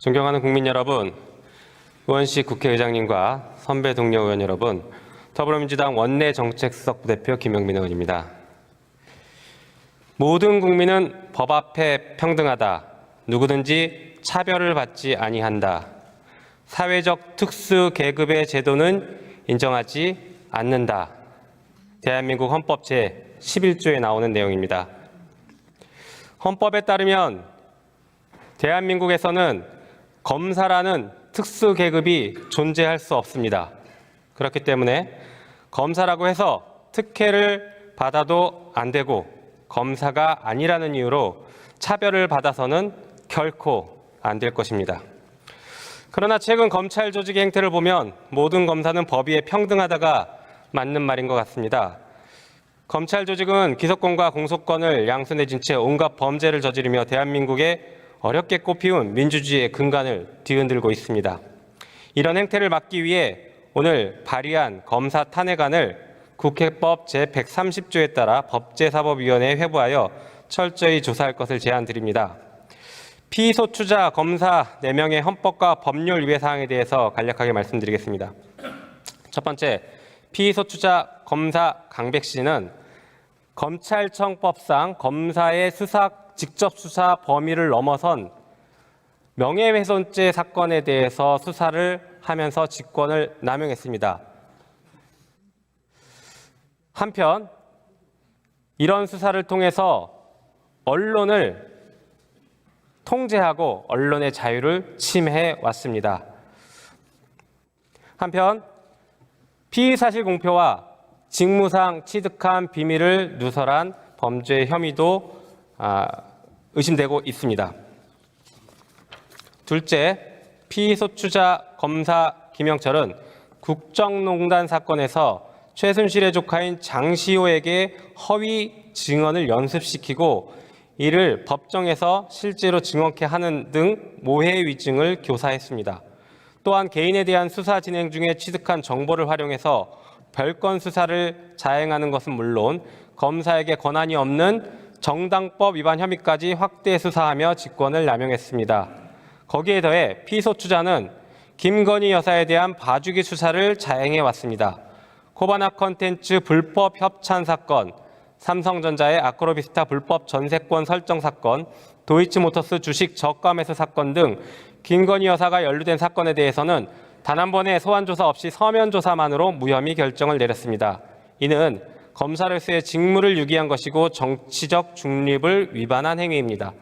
존경하는 국민 여러분, 의원식 국회의장님과 선배 동료 의원 여러분, 더불어민주당 원내정책수석 부대표 김영민 의원입니다. 모든 국민은 법 앞에 평등하다. 누구든지 차별을 받지 아니한다. 사회적 특수 계급의 제도는 인정하지 않는다. 대한민국 헌법 제11조에 나오는 내용입니다. 헌법에 따르면 대한민국에서는 검사라는 특수 계급이 존재할 수 없습니다. 그렇기 때문에 검사라고 해서 특혜를 받아도 안 되고 검사가 아니라는 이유로 차별을 받아서는 결코 안 될 것입니다. 그러나 최근 검찰 조직의 행태를 보면 모든 검사는 법 위에 평등하다가 맞는 말인 것 같습니다. 검찰 조직은 기소권과 공소권을 양손에 쥔 채 온갖 범죄를 저지르며 대한민국의 어렵게 꽃피운 민주주의의 근간을 뒤흔들고 있습니다. 이런 행태를 막기 위해 오늘 발의한 검사 탄핵안을 국회법 제130조에 따라 법제사법위원회에 회부하여 철저히 조사할 것을 제안드립니다. 피소추자 검사 4명의 헌법과 법률 위배 사항에 대해서 간략하게 말씀드리겠습니다. 첫 번째, 피소추자 검사 강백 씨는 검찰청법상 검사의 직접 수사 범위를 넘어선 명예훼손죄 사건에 대해서 수사를 하면서 직권을 남용했습니다. 한편 이런 수사를 통해서 언론을 통제하고 언론의 자유를 침해해 왔습니다. 한편 피의사실 공표와 직무상 취득한 비밀을 누설한 범죄 혐의도 의심되고 있습니다. 둘째, 피소추자 검사 김영철은 국정농단 사건에서 최순실의 조카인 장시호에게 허위 증언을 연습시키고 이를 법정에서 실제로 증언케 하는 등 모해 위증을 교사했습니다. 또한 개인에 대한 수사 진행 중에 취득한 정보를 활용해서 별건 수사를 자행하는 것은 물론 검사에게 권한이 없는 정당법 위반 혐의까지 확대 수사하며 직권을 남용했습니다. 거기에 더해 피소추자는 김건희 여사에 대한 봐주기 수사를 자행해 왔습니다. 코바나 컨텐츠 불법 협찬 사건, 삼성전자의 아크로비스타 불법 전세권 설정 사건, 도이치모터스 주식 저가 매수 사건 등 김건희 여사가 연루된 사건에 대해서는 단 한 번의 소환 조사 없이 서면 조사만으로 무혐의 결정을 내렸습니다. 이는 검사로서의 직무를 유기한 것이고 정치적 중립을 위반한 행위입니다.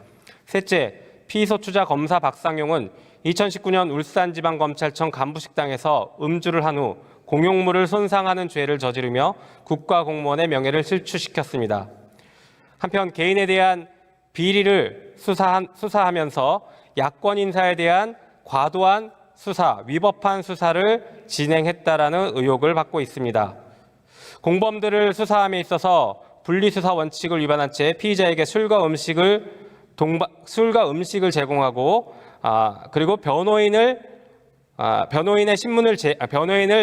셋째, 피소추자 검사 박상용은 2019년 울산지방검찰청 간부식당에서 음주를 한 후 공용물을 손상하는 죄를 저지르며 국가공무원의 명예를 실추시켰습니다. 한편 개인에 대한 비리를 수사하면서 야권 인사에 대한 과도한 수사, 위법한 수사를 진행했다라는 의혹을 받고 있습니다. 공범들을 수사함에 있어서 분리수사 원칙을 위반한 채 피의자에게 술과 음식을 제공하고 그리고 변호인을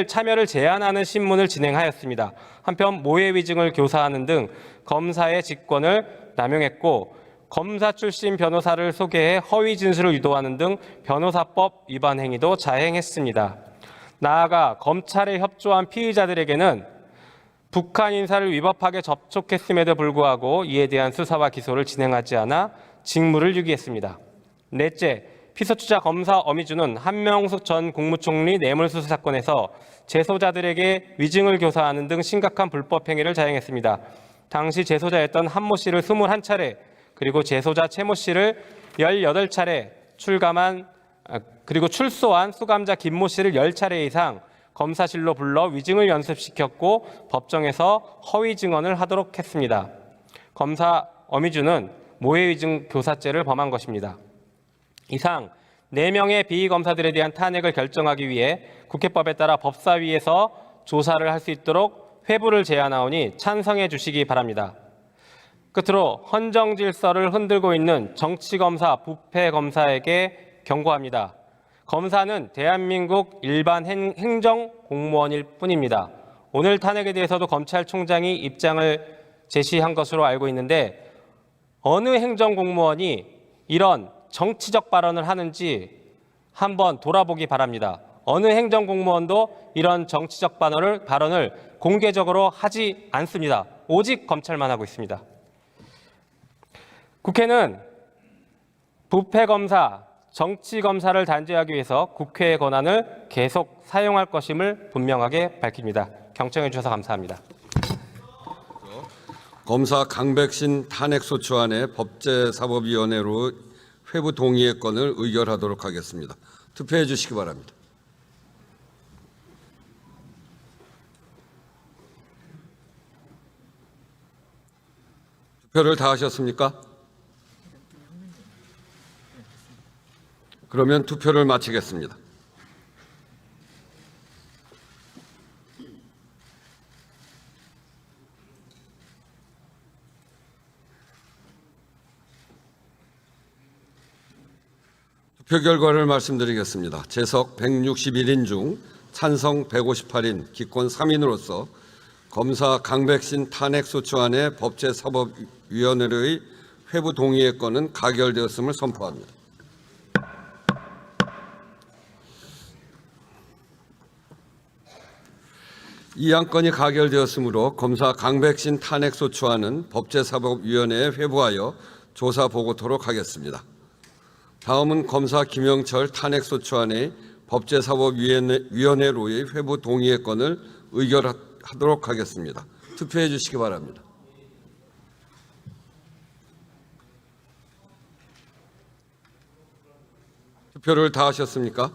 참여를 제한하는 신문을 진행하였습니다. 한편 모해 위증을 교사하는 등 검사의 직권을 남용했고 검사 출신 변호사를 소개해 허위 진술을 유도하는 등 변호사법 위반 행위도 자행했습니다. 나아가 검찰에 협조한 피의자들에게는 북한 인사를 위법하게 접촉했음에도 불구하고 이에 대한 수사와 기소를 진행하지 않아 직무를 유기했습니다. 넷째, 피소추자 검사 어미주는 한명숙 전 국무총리 뇌물수수 사건에서 재소자들에게 위증을 교사하는 등 심각한 불법 행위를 자행했습니다. 당시 재소자였던 한모 씨를 21차례 그리고 재소자 최모 씨를 18차례 그리고 출소한 수감자 김모 씨를 10차례 이상 검사실로 불러 위증을 연습시켰고 법정에서 허위 증언을 하도록 했습니다. 검사 어미주는 모해 위증 교사죄를 범한 것입니다. 이상 4명의 비검사들에 대한 탄핵을 결정하기 위해 국회법에 따라 법사위에서 조사를 할 수 있도록 회부를 제안하오니 찬성해 주시기 바랍니다. 끝으로 헌정 질서를 흔들고 있는 정치검사, 부패검사에게 경고합니다. 검사는 대한민국 일반 행정 공무원일 뿐입니다. 오늘 탄핵에 대해서도 검찰총장이 입장을 제시한 것으로 알고 있는데 어느 행정공무원이 이런 정치적 발언을 하는지 한번 돌아보기 바랍니다. 어느 행정공무원도 이런 정치적 발언을 공개적으로 하지 않습니다. 오직 검찰만 하고 있습니다. 국회는 부패검사, 정치검사를 단죄하기 위해서 국회의 권한을 계속 사용할 것임을 분명하게 밝힙니다. 경청해 주셔서 감사합니다. 검사 강백신 탄핵소추안의 법제사법위원회로 회부 동의의 건을 의결하도록 하겠습니다. 투표해 주시기 바랍니다. 투표를 다 하셨습니까? 그러면 투표를 마치겠습니다. 투표 결과를 말씀드리겠습니다. 재석 161인 중 찬성 158인, 기권 3인으로서 검사 강백신 탄핵소추안의 법제사법위원회의 회부 동의의 건은 가결되었음을 선포합니다. 이 안건이 가결되었으므로 검사 강백신 탄핵소추안은 법제사법위원회에 회부하여 조사 보고토록 하겠습니다. 다음은 검사 김영철 탄핵소추안의 법제사법위원회로의 회부 동의의 건을 의결하도록 하겠습니다. 투표해 주시기 바랍니다. 투표를 다 하셨습니까?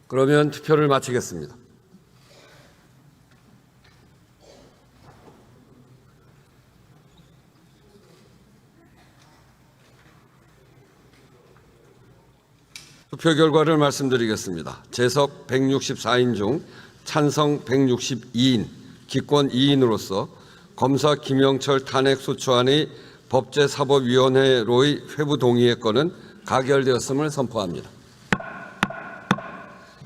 그러면 투표를 마치겠습니다. 투표 결과를 말씀드리겠습니다. 재석 164인 중 찬성 162인, 기권 2인으로서 검사 김영철 탄핵소추안의 법제사법위원회로의 회부 동의의 건은 가결되었음을 선포합니다.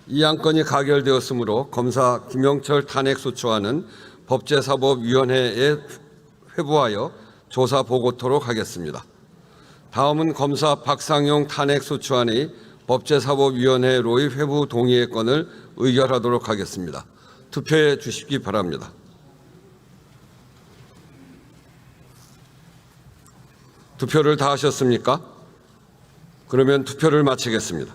이 안건이 가결되었으므로 검사 김영철 탄핵소추안은 법제사법위원회에 회부하여 조사 보고토록 하겠습니다. 다음은 검사 박상용 탄핵소추안의 법제사법위원회로의 회부 동의의 건을 의결하도록 하겠습니다. 투표해 주시기 바랍니다. 투표를 다 하셨습니까? 그러면 투표를 마치겠습니다.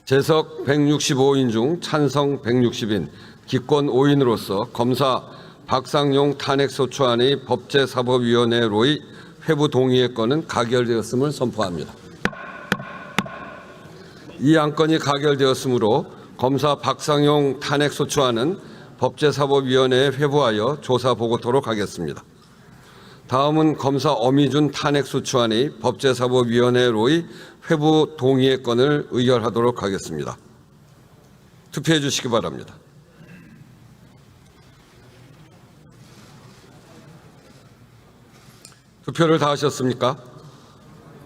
재석 165인 중 찬성 160인, 기권 5인으로서 검사 박상용 탄핵소추안의 법제사법위원회로의 회부 동의의 건은 가결되었음을 선포합니다. 이 안건이 가결되었으므로 검사 박상용 탄핵소추안은 법제사법위원회에 회부하여 조사 보고토록 하겠습니다. 다음은 검사 어미준 탄핵소추안의 법제사법위원회로의 회부 동의의 건을 의결하도록 하겠습니다. 투표해 주시기 바랍니다. 투표를 다 하셨습니까?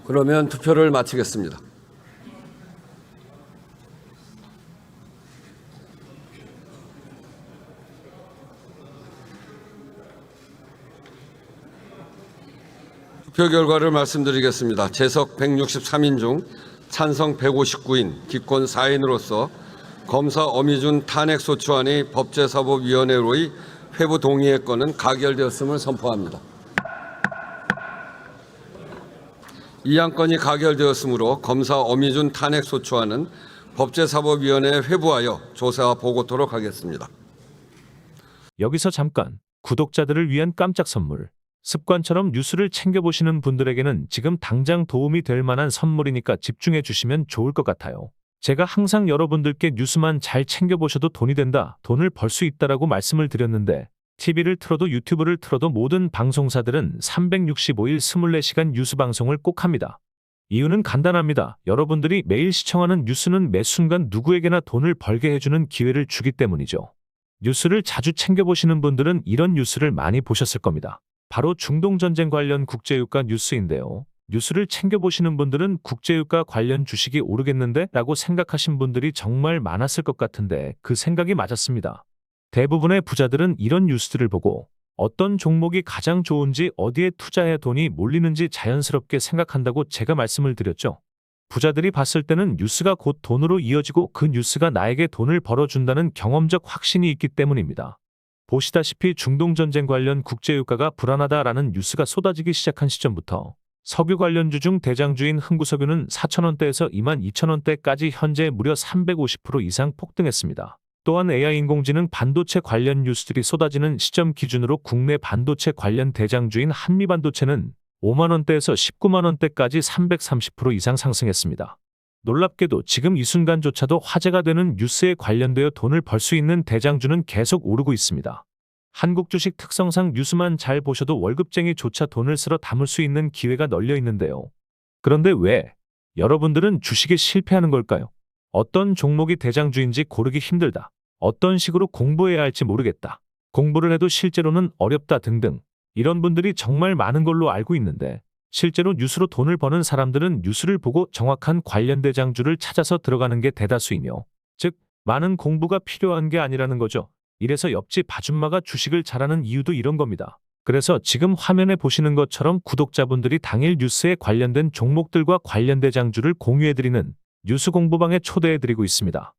그러면 투표를 마치겠습니다. 투표 결과를 말씀드리겠습니다. 재석 163인 중 찬성 159인, 기권 4인으로서 검사 어미준 탄핵소추안의 법제사법위원회로의 회부 동의의 건은 가결되었음을 선포합니다. 이 안건이 가결되었으므로 검사 어미준 탄핵소추안은 법제사법위원회에 회부하여 조사 보고토록 하겠습니다. 여기서 잠깐 구독자들을 위한 깜짝 선물. 습관처럼 뉴스를 챙겨보시는 분들에게는 지금 당장 도움이 될 만한 선물이니까 집중해 주시면 좋을 것 같아요. 제가 항상 여러분들께 뉴스만 잘 챙겨보셔도 돈이 된다, 돈을 벌 수 있다라고 말씀을 드렸는데 TV를 틀어도 유튜브를 틀어도 모든 방송사들은 365일 24시간 뉴스 방송을 꼭 합니다. 이유는 간단합니다. 여러분들이 매일 시청하는 뉴스는 매 순간 누구에게나 돈을 벌게 해주는 기회를 주기 때문이죠. 뉴스를 자주 챙겨보시는 분들은 이런 뉴스를 많이 보셨을 겁니다. 바로 중동전쟁 관련 국제유가 뉴스인데요. 뉴스를 챙겨보시는 분들은 국제유가 관련 주식이 오르겠는데? 라고 생각하신 분들이 정말 많았을 것 같은데 그 생각이 맞았습니다. 대부분의 부자들은 이런 뉴스들을 보고 어떤 종목이 가장 좋은지 어디에 투자해야 돈이 몰리는지 자연스럽게 생각한다고 제가 말씀을 드렸죠. 부자들이 봤을 때는 뉴스가 곧 돈으로 이어지고 그 뉴스가 나에게 돈을 벌어준다는 경험적 확신이 있기 때문입니다. 보시다시피 중동전쟁 관련 국제유가가 불안하다라는 뉴스가 쏟아지기 시작한 시점부터 석유 관련주 중 대장주인 흥구석유는 4,000원대에서 22,000원대까지 현재 무려 350% 이상 폭등했습니다. 또한 AI 인공지능 반도체 관련 뉴스들이 쏟아지는 시점 기준으로 국내 반도체 관련 대장주인 한미반도체는 5만원대에서 19만원대까지 330% 이상 상승했습니다. 놀랍게도 지금 이 순간조차도 화제가 되는 뉴스에 관련되어 돈을 벌 수 있는 대장주는 계속 오르고 있습니다. 한국 주식 특성상 뉴스만 잘 보셔도 월급쟁이조차 돈을 쓸어 담을 수 있는 기회가 널려 있는데요. 그런데 왜 여러분들은 주식에 실패하는 걸까요? 어떤 종목이 대장주인지 고르기 힘들다. 어떤 식으로 공부해야 할지 모르겠다. 공부를 해도 실제로는 어렵다 등등. 이런 분들이 정말 많은 걸로 알고 있는데 실제로 뉴스로 돈을 버는 사람들은 뉴스를 보고 정확한 관련 대장주를 찾아서 들어가는 게 대다수이며 즉 많은 공부가 필요한 게 아니라는 거죠. 이래서 옆집 아줌마가 주식을 잘하는 이유도 이런 겁니다. 그래서 지금 화면에 보시는 것처럼 구독자분들이 당일 뉴스에 관련된 종목들과 관련 대장주를 공유해드리는 뉴스 공부방에 초대해드리고 있습니다.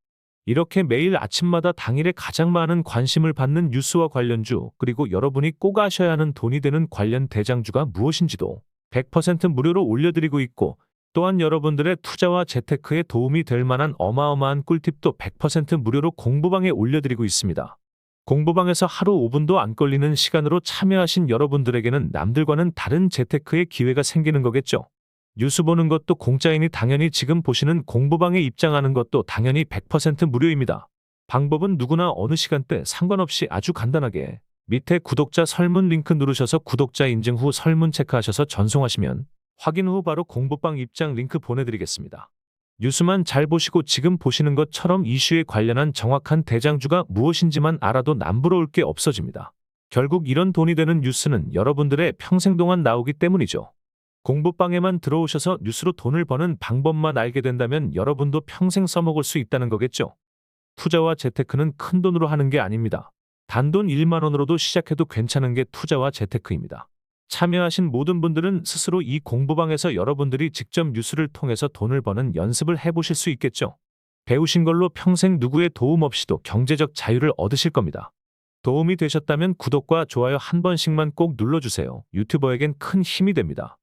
이렇게 매일 아침마다 당일에 가장 많은 관심을 받는 뉴스와 관련주 그리고 여러분이 꼭 아셔야 하는 돈이 되는 관련 대장주가 무엇인지도 100% 무료로 올려드리고 있고 또한 여러분들의 투자와 재테크에 도움이 될 만한 어마어마한 꿀팁도 100% 무료로 공부방에 올려드리고 있습니다. 공부방에서 하루 5분도 안 걸리는 시간으로 참여하신 여러분들에게는 남들과는 다른 재테크의 기회가 생기는 거겠죠. 뉴스 보는 것도 공짜이니 당연히 지금 보시는 공부방에 입장하는 것도 당연히 100% 무료입니다. 방법은 누구나 어느 시간대 상관없이 아주 간단하게 밑에 구독자 설문 링크 누르셔서 구독자 인증 후 설문 체크하셔서 전송하시면 확인 후 바로 공부방 입장 링크 보내드리겠습니다. 뉴스만 잘 보시고 지금 보시는 것처럼 이슈에 관련한 정확한 대장주가 무엇인지만 알아도 남부러울 게 없어집니다. 결국 이런 돈이 되는 뉴스는 여러분들의 평생 동안 나오기 때문이죠. 공부방에만 들어오셔서 뉴스로 돈을 버는 방법만 알게 된다면 여러분도 평생 써먹을 수 있다는 거겠죠. 투자와 재테크는 큰 돈으로 하는 게 아닙니다. 단돈 1만 원으로도 시작해도 괜찮은 게 투자와 재테크입니다. 참여하신 모든 분들은 스스로 이 공부방에서 여러분들이 직접 뉴스를 통해서 돈을 버는 연습을 해보실 수 있겠죠. 배우신 걸로 평생 누구의 도움 없이도 경제적 자유를 얻으실 겁니다. 도움이 되셨다면 구독과 좋아요 한 번씩만 꼭 눌러주세요. 유튜버에겐 큰 힘이 됩니다.